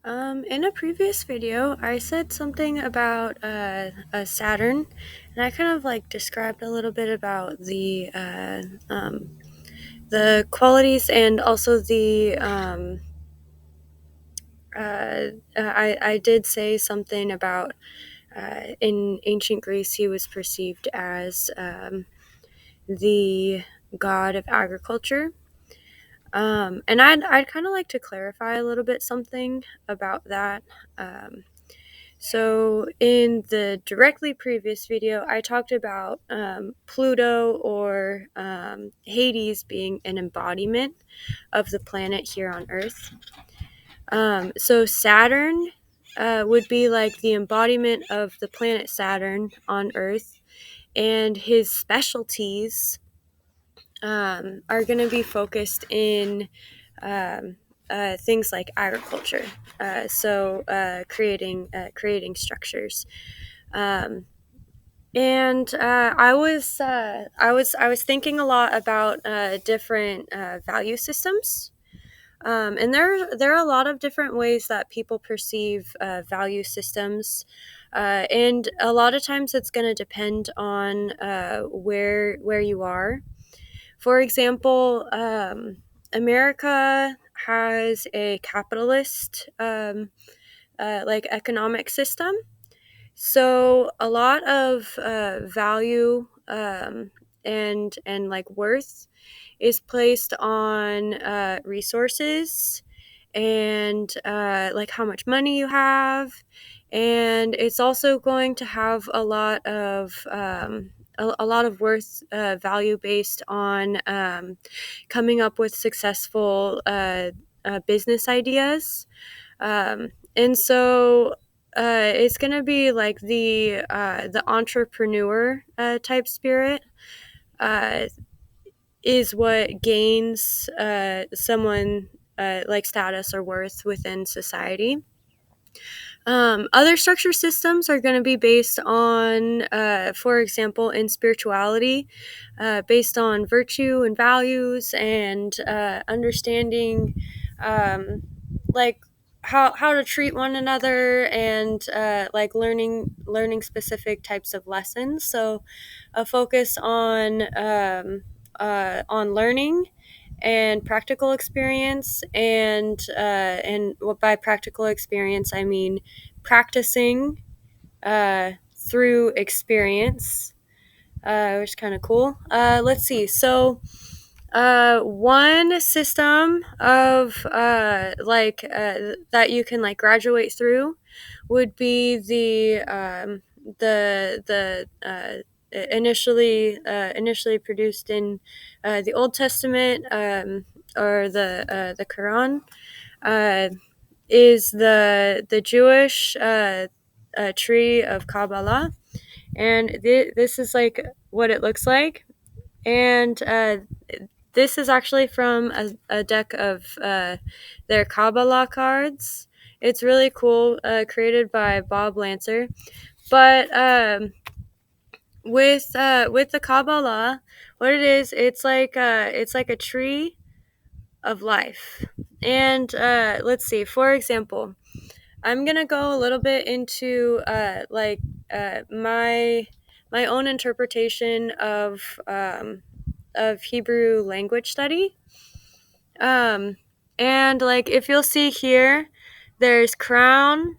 In a previous video, I said something about Saturn, and I kind of like described a little bit about the qualities and also I did say something about in ancient Greece he was perceived as the god of agriculture. And I'd kind of like to clarify a little bit something about that. Um, So, in the directly previous video, I talked about Pluto or Hades being an embodiment of the planet here on Earth. So, Saturn would be like the embodiment of the planet Saturn on Earth, and his specialties are going to be focused in um, things like agriculture. Creating structures. Um, and I was thinking a lot about different value systems. And there are a lot of different ways that people perceive value systems, and a lot of times it's going to depend on where you are. For example, America has a capitalist like economic system, so a lot of value and like worth is placed on resources and like how much money you have, and it's also going to have a lot of worth value based on coming up with successful business ideas. And so it's going to be like the entrepreneur type spirit uh, is what gains someone like status or worth within society. Other structure systems are going to be based on, for example, in spirituality, based on virtue and values and understanding, like how to treat one another and like learning specific types of lessons. So, a focus on learning and practical experience, and what by practical experience I mean practicing through experience, which is kind of cool. Let's see. So, one system of that you can like graduate through would be initially produced in the Old Testament, or the Quran, uh, is the Jewish tree of Kabbalah, and this is like what it looks like, and this is actually from a deck of their Kabbalah cards. It's really cool, created by Bob Lancer. But with the Kabbalah, what it is, it's like a tree of life. And let's see. For example, I'm gonna go a little bit into my own interpretation of Hebrew language study. Um, and like if you'll see here, there's crown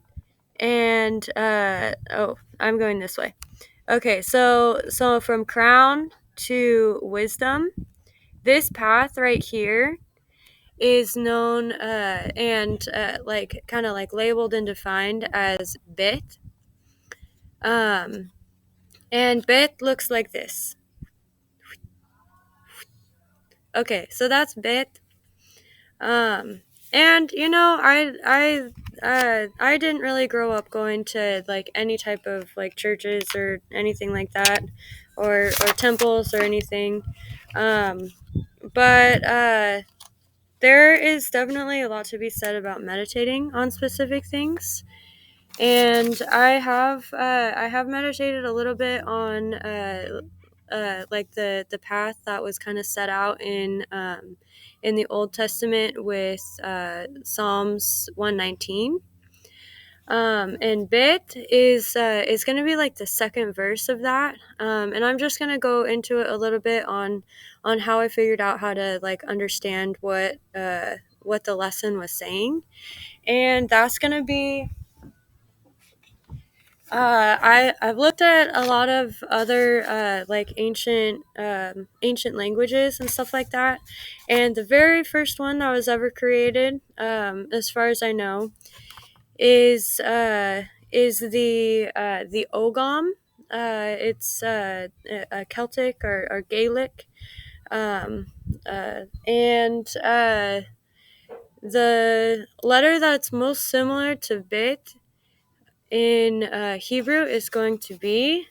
and oh, I'm going this way. Okay, so from crown to wisdom, this path right here is known and like kind of like labeled and defined as bit. Um, and bit looks like this. Okay, so that's bit. Um, and you know, I didn't really grow up going to like any type of like churches or anything like that, or temples or anything. Um, but there is definitely a lot to be said about meditating on specific things. And I have meditated a little bit on like the path that was kind of set out in the Old Testament with Psalms 119. And bit is going to be like the second verse of that. And I'm just going to go into it a little bit on how I figured out how to like understand what the lesson was saying. And that's going to be I've looked at a lot of other like ancient languages and stuff like that, and the very first one that was ever created, as far as I know, is the Ogham. It's a Celtic or Gaelic, um, and the letter that's most similar to bit in Hebrew is going to be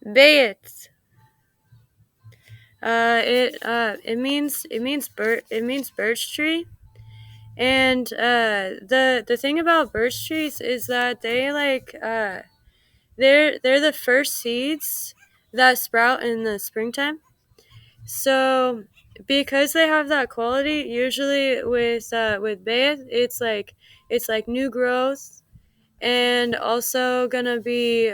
Bayit. It means birch tree, and the thing about birch trees is that they're the first seeds that sprout in the springtime. So because they have that quality, usually with bayit, it's like new growth, and also gonna be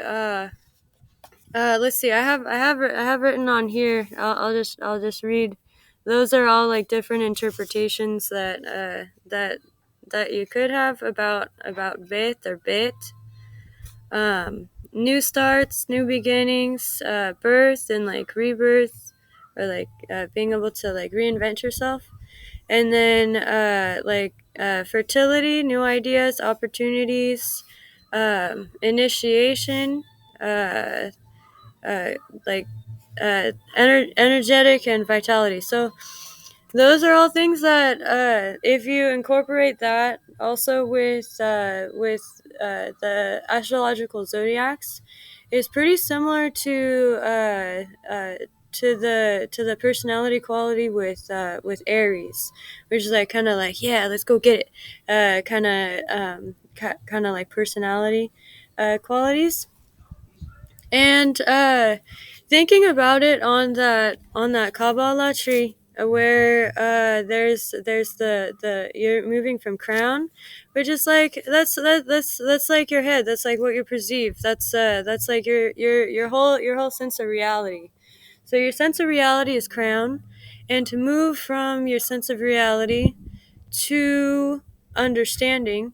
let's see. I have written on here. I'll just read. Those are all like different interpretations that you could have about bit or bit. New starts, new beginnings, birth and like rebirth, or like being able to like reinvent yourself, and then fertility, new ideas, opportunities, initiation. Uh, uh, like Energetic and vitality. So those are all things that if you incorporate that also with the astrological zodiacs, is pretty similar to the personality quality with Aries, which is like kind of like, yeah, let's go get it, kind of like personality qualities. And thinking about it on that Kabbalah tree, where there's the you're moving from crown, which is like that's like your head. That's like what you perceive. That's like your whole sense of reality. So your sense of reality is crown, and to move from your sense of reality to understanding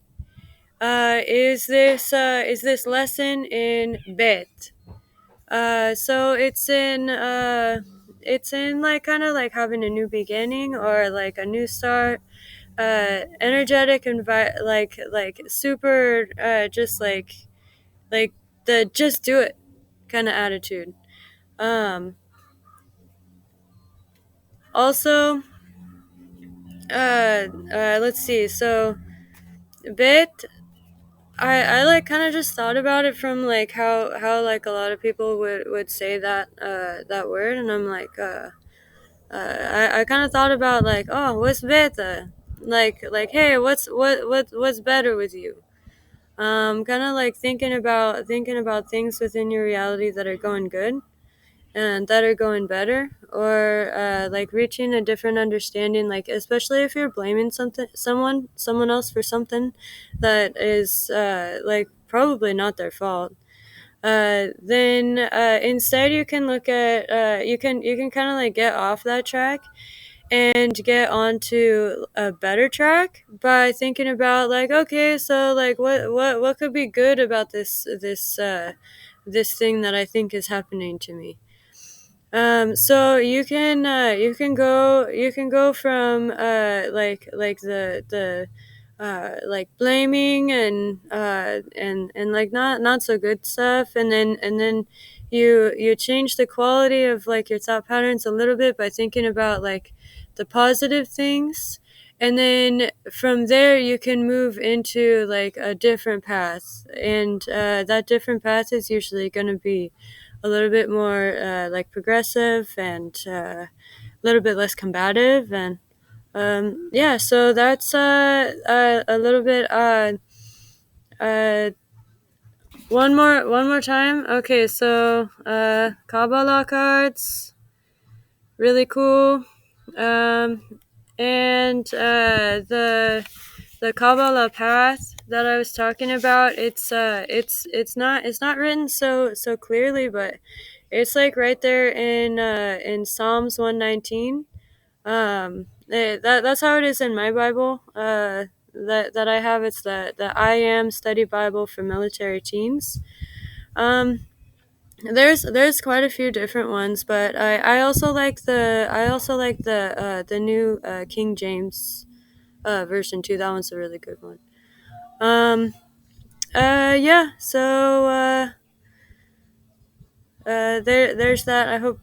is this lesson in bet. So it's in like kind of like having a new beginning or like a new start. Energetic and like super, just like the just do it kind of attitude. Um, Also, let's see. So bit. I like kind of just thought about it from like how like a lot of people would say that word, and I'm like I kind of thought about like, oh, what's better, like hey, what's better with you, kind of like thinking about things within your reality that are going good and that are going better, or like reaching a different understanding, like especially if you're blaming someone else for something that is like probably not their fault. Then instead you can look at you can kind of like get off that track and get onto a better track by thinking about like, okay, so like what could be good about this thing that I think is happening to me. So you can go from like the like blaming and like not so good stuff, and then you change the quality of like your thought patterns a little bit by thinking about like the positive things, and then from there you can move into like a different path, and that different path is usually going to be a little bit more like progressive, and a little bit less combative, and yeah, so that's a little bit uh, one more time. Okay, so Kabbalah cards, really cool. um, and the Kabbalah Path that I was talking about, it's not written so clearly, but it's like right there in Psalms 119. That's how it is in my Bible. That I have, it's the I Am Study Bible for military teens. Um, there's quite a few different ones, but I also like the new King James version too. That one's a really good one. Um, yeah. So there's that. I hope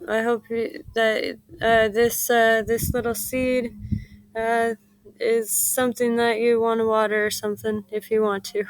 that this little seed uh, is something that you want to water or something if you want to.